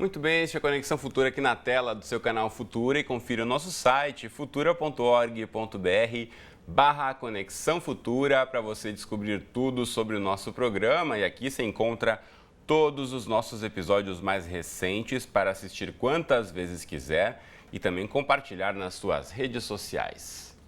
Muito bem, este é a Conexão Futura aqui na tela do seu canal Futura e confira o nosso site futura.org.br/Conexão Futura para você descobrir tudo sobre o nosso programa e aqui você encontra todos os nossos episódios mais recentes para assistir quantas vezes quiser e também compartilhar nas suas redes sociais.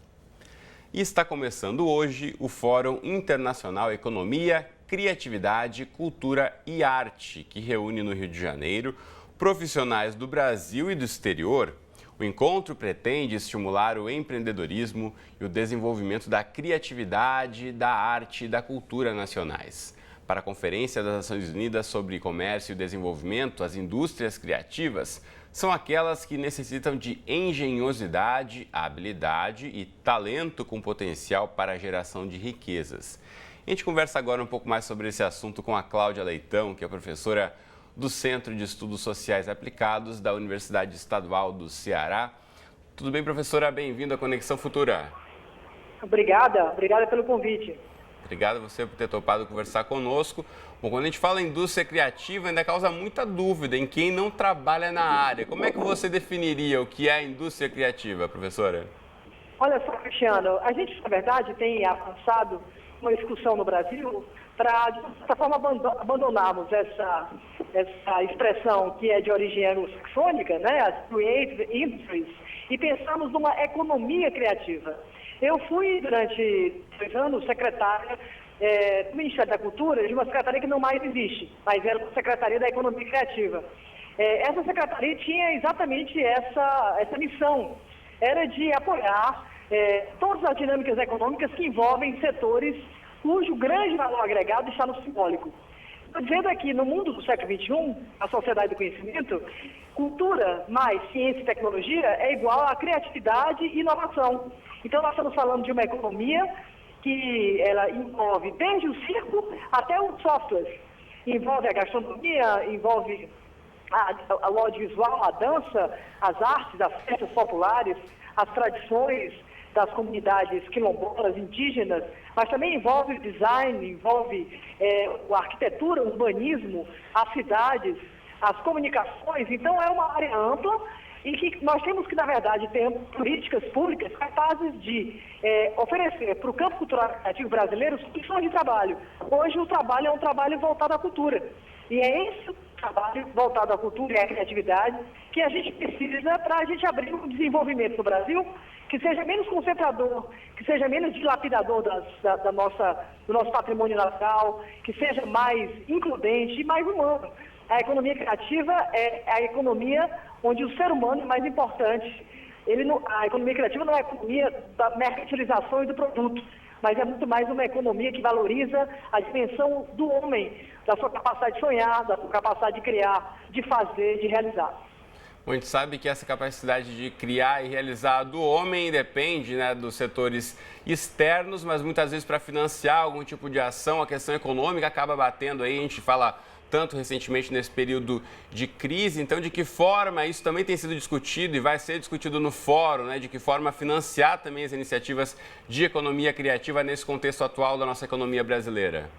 E está começando hoje o Fórum Internacional Economia, Criatividade, Cultura e Arte, que reúne no Rio de Janeiro profissionais do Brasil e do exterior. O encontro pretende estimular o empreendedorismo e o desenvolvimento da criatividade, da arte e da cultura nacionais. Para a Conferência das Nações Unidas sobre Comércio e Desenvolvimento, as indústrias criativas são aquelas que necessitam de engenhosidade, habilidade e talento com potencial para a geração de riquezas. A gente conversa agora um pouco mais sobre esse assunto com a Cláudia Leitão, que é professora do Centro de Estudos Sociais Aplicados da Universidade Estadual do Ceará. Tudo bem, professora? Bem-vinda à Conexão Futura. Obrigada pelo convite. Obrigado a você por ter topado conversar conosco. Bom, quando a gente fala em indústria criativa, ainda causa muita dúvida em quem não trabalha na área. Como é que você definiria o que é a indústria criativa, professora? Olha só, Cristiano, a gente, na verdade, tem avançado uma discussão no Brasil para, de certa forma, abandonarmos essa expressão que é de origem anglo-saxônica, né, as creative industries, e pensamos numa economia criativa. Eu fui, durante 2 anos, secretária do Ministério da Cultura, de uma secretaria que não mais existe, mas era a Secretaria da Economia Criativa. Essa secretaria tinha exatamente essa missão, era de apoiar todas as dinâmicas econômicas que envolvem setores cujo grande valor agregado está no simbólico. Estou dizendo aqui, no mundo do século XXI, a sociedade do conhecimento, cultura mais ciência e tecnologia é igual a criatividade e inovação. Então, nós estamos falando de uma economia que ela envolve desde o circo até os softwares. Envolve a gastronomia, envolve o audiovisual, a dança, as artes, as festas populares, as tradições das comunidades quilombolas, indígenas, mas também envolve design, envolve a arquitetura, o urbanismo, as cidades, as comunicações. Então, é uma área ampla e que nós temos que, na verdade, ter políticas públicas capazes de oferecer para o campo cultural criativo brasileiro condições de trabalho. Hoje, o trabalho é um trabalho voltado à cultura. E é esse trabalho voltado à cultura e à criatividade que a gente precisa para a gente abrir um desenvolvimento no Brasil que seja menos concentrador, que seja menos dilapidador do nosso patrimônio natural, que seja mais includente e mais humano. A economia criativa é a economia onde o ser humano é mais importante. A economia criativa não é a economia da mercantilização e do produto, mas é muito mais uma economia que valoriza a dimensão do homem, da sua capacidade de sonhar, da sua capacidade de criar, de fazer, de realizar. Bom, a gente sabe que essa capacidade de criar e realizar do homem depende, né, dos setores externos, mas muitas vezes para financiar algum tipo de ação, a questão econômica acaba batendo aí, a gente fala tanto recentemente nesse período de crise. Então, de que forma isso também tem sido discutido e vai ser discutido no fórum, né? De que forma financiar também as iniciativas de economia criativa nesse contexto atual da nossa economia brasileira?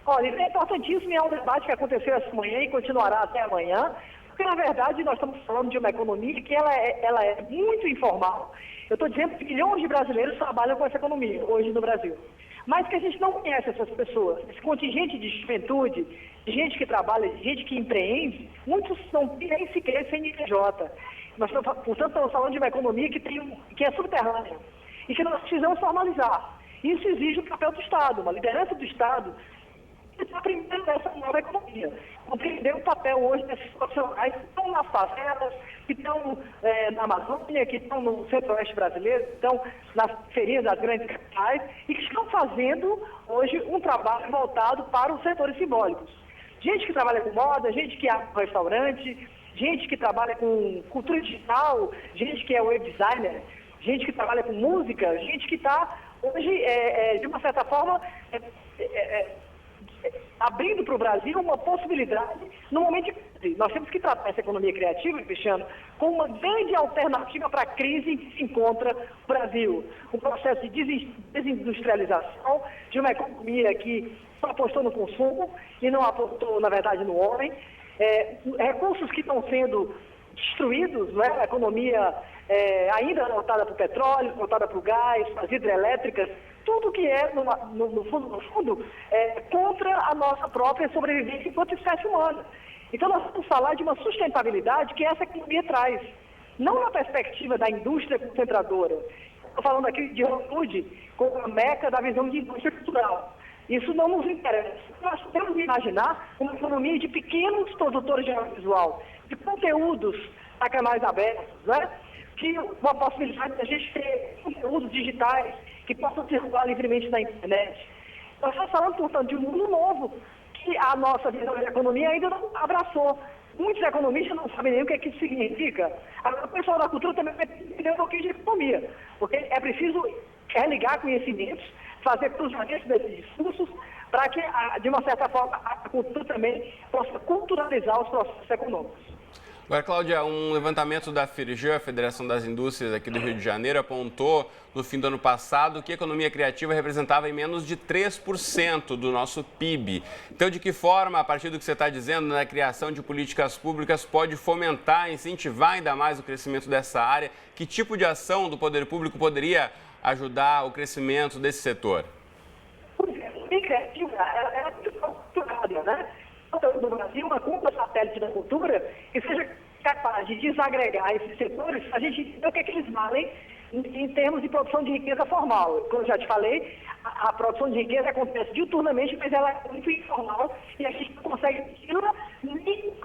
Olha, isso é importantíssimo e é um debate que aconteceu essa manhã e continuará até amanhã, porque, na verdade, nós estamos falando de uma economia que ela é muito informal. Eu estou dizendo que milhões de brasileiros trabalham com essa economia hoje no Brasil. Mas que a gente não conhece essas pessoas, esse contingente de juventude, de gente que trabalha, de gente que empreende, muitos não têm nem sequer CNPJ. Portanto, estamos falando de uma economia que é subterrânea e que nós precisamos formalizar. Isso exige o papel do Estado, uma liderança do Estado que está aprendendo essa nova economia. Compreender o papel hoje desses profissionais que estão nas favelas, que estão na Amazônia, que estão no centro-oeste brasileiro, que estão nas ferias das grandes capitais e que estão fazendo hoje um trabalho voltado para os setores simbólicos. Gente que trabalha com moda, gente que abre um restaurante, gente que trabalha com cultura digital, gente que é web designer, gente que trabalha com música, gente que está hoje, de uma certa forma, abrindo para o Brasil uma possibilidade no momento de crise. Nós temos que tratar essa economia criativa, Cristiano, como uma grande alternativa para a crise em que se encontra o Brasil. Um processo de desindustrialização, de uma economia que só apostou no consumo e não apostou, na verdade, no homem. recursos que estão sendo destruídos, né? A economia ainda voltada para o petróleo, voltada para o gás, para as hidrelétricas, tudo que é, no fundo, contra a nossa própria sobrevivência enquanto espécie humana. Então, nós vamos falar de uma sustentabilidade que essa economia traz. Não na perspectiva da indústria concentradora. Estou falando aqui de Hollywood como a meca da visão de indústria cultural. Isso não nos interessa. Nós temos que imaginar uma economia de pequenos produtores de audiovisual, de conteúdos a canais abertos, né? Que uma possibilidade de a gente ter conteúdos digitais que possam circular livremente na internet. Nós estamos falando, portanto, de um mundo novo que a nossa visão de economia ainda não abraçou. Muitos economistas não sabem nem o que isso significa. Agora, o pessoal da cultura também vai entender um pouquinho de economia, porque é preciso ligar conhecimentos, fazer cruzamentos desses discursos, para que, de uma certa forma, a cultura também possa culturalizar os processos econômicos. Agora, Cláudia, um levantamento da FIRJAN, a Federação das Indústrias aqui do Rio de Janeiro, apontou no fim do ano passado que a economia criativa representava em menos de 3% do nosso PIB. Então, de que forma, a partir do que você está dizendo, a criação de políticas públicas pode fomentar, incentivar ainda mais o crescimento dessa área? Que tipo de ação do poder público poderia ajudar o crescimento desse setor? Pois é, a economia criativa é muito estruturada, né? No Brasil, uma cúpula satélite da cultura que seja capaz de desagregar esses setores, a gente entender o que eles valem em termos de produção de riqueza formal. Como eu já te falei, a produção de riqueza acontece diuturnamente, mas ela é muito informal e a gente não consegue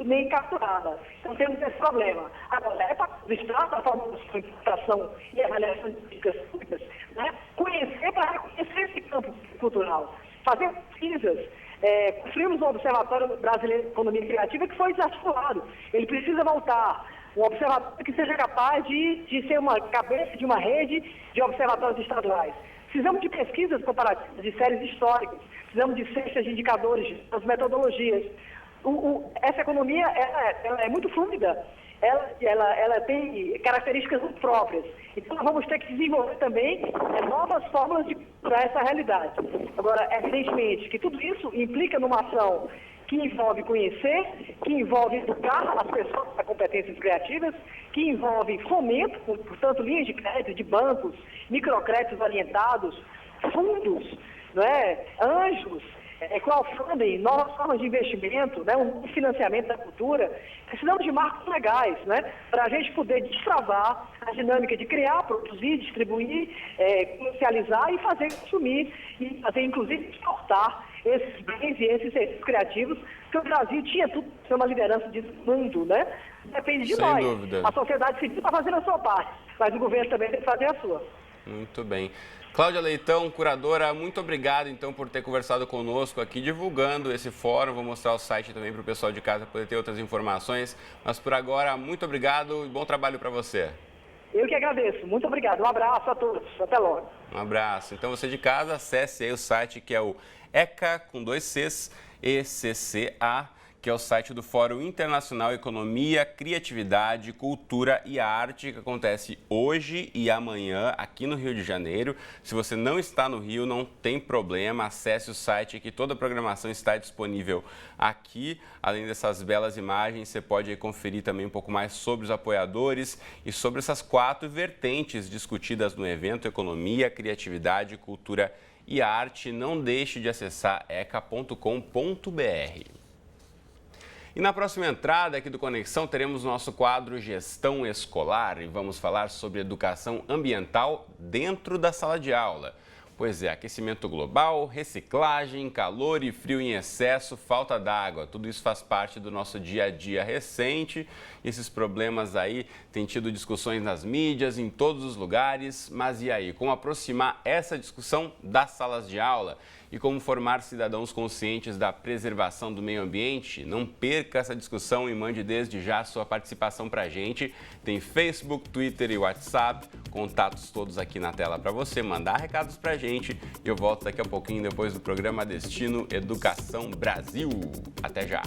nem capturá-la. Então temos esse problema. Agora, é para o Estado, a forma de implementação e avaliação de políticas públicas, né? Conhecer para reconhecer esse campo cultural, fazer pesquisas. Construímos um Observatório Brasileiro de Economia Criativa que foi desarticulado. Ele precisa voltar. Um observatório que seja capaz de ser uma cabeça de uma rede de observatórios estaduais. Precisamos de pesquisas comparativas, de séries históricas. Precisamos de cestas de indicadores, das metodologias. Essa economia ela é muito fluida. Ela tem características muito próprias. Então, nós vamos ter que desenvolver também novas formas de para essa realidade. Agora, evidentemente que tudo isso implica numa ação que envolve conhecer, que envolve educar as pessoas para competências criativas, que envolve fomento, portanto, linhas de crédito, de bancos, microcréditos orientados, fundos, anjos, crowdfunding, novas formas de investimento, um financiamento da cultura. Precisamos de marcos legais, para a gente poder destravar a dinâmica de criar, produzir, distribuir, comercializar e fazer consumir, e fazer, inclusive, exportar esses bens e esses serviços criativos, que o Brasil tinha tudo para ser uma liderança de mundo, Depende de nós. Sem dúvida. A sociedade civil está fazendo a sua parte, mas o governo também tem que fazer a sua. Muito bem. Cláudia Leitão, curadora, muito obrigado então por ter conversado conosco aqui, divulgando esse fórum. Vou mostrar o site também para o pessoal de casa poder ter outras informações. Mas por agora, muito obrigado e bom trabalho para você. Eu que agradeço. Muito obrigado. Um abraço a todos. Até logo. Um abraço. Então você de casa, acesse aí o site que é o ECA, com 2 Cs, ECCA, que é o site do Fórum Internacional Economia, Criatividade, Cultura e Arte, que acontece hoje e amanhã aqui no Rio de Janeiro. Se você não está no Rio, não tem problema, acesse o site que toda a programação está disponível aqui. Além dessas belas imagens, você pode conferir também um pouco mais sobre os apoiadores e sobre essas 4 vertentes discutidas no evento: Economia, Criatividade, Cultura e Arte. Não deixe de acessar eca.com.br. E na próxima entrada aqui do Conexão, teremos nosso quadro Gestão Escolar e vamos falar sobre educação ambiental dentro da sala de aula. Pois é, aquecimento global, reciclagem, calor e frio em excesso, falta d'água. Tudo isso faz parte do nosso dia a dia recente. Esses problemas aí têm tido discussões nas mídias, em todos os lugares. Mas e aí, como aproximar essa discussão das salas de aula? E como formar cidadãos conscientes da preservação do meio ambiente? Não perca essa discussão e mande desde já a sua participação para a gente. Tem Facebook, Twitter e WhatsApp, contatos todos aqui na tela para você mandar recados para a gente. E eu volto daqui a pouquinho depois do programa Destino Educação Brasil. Até já!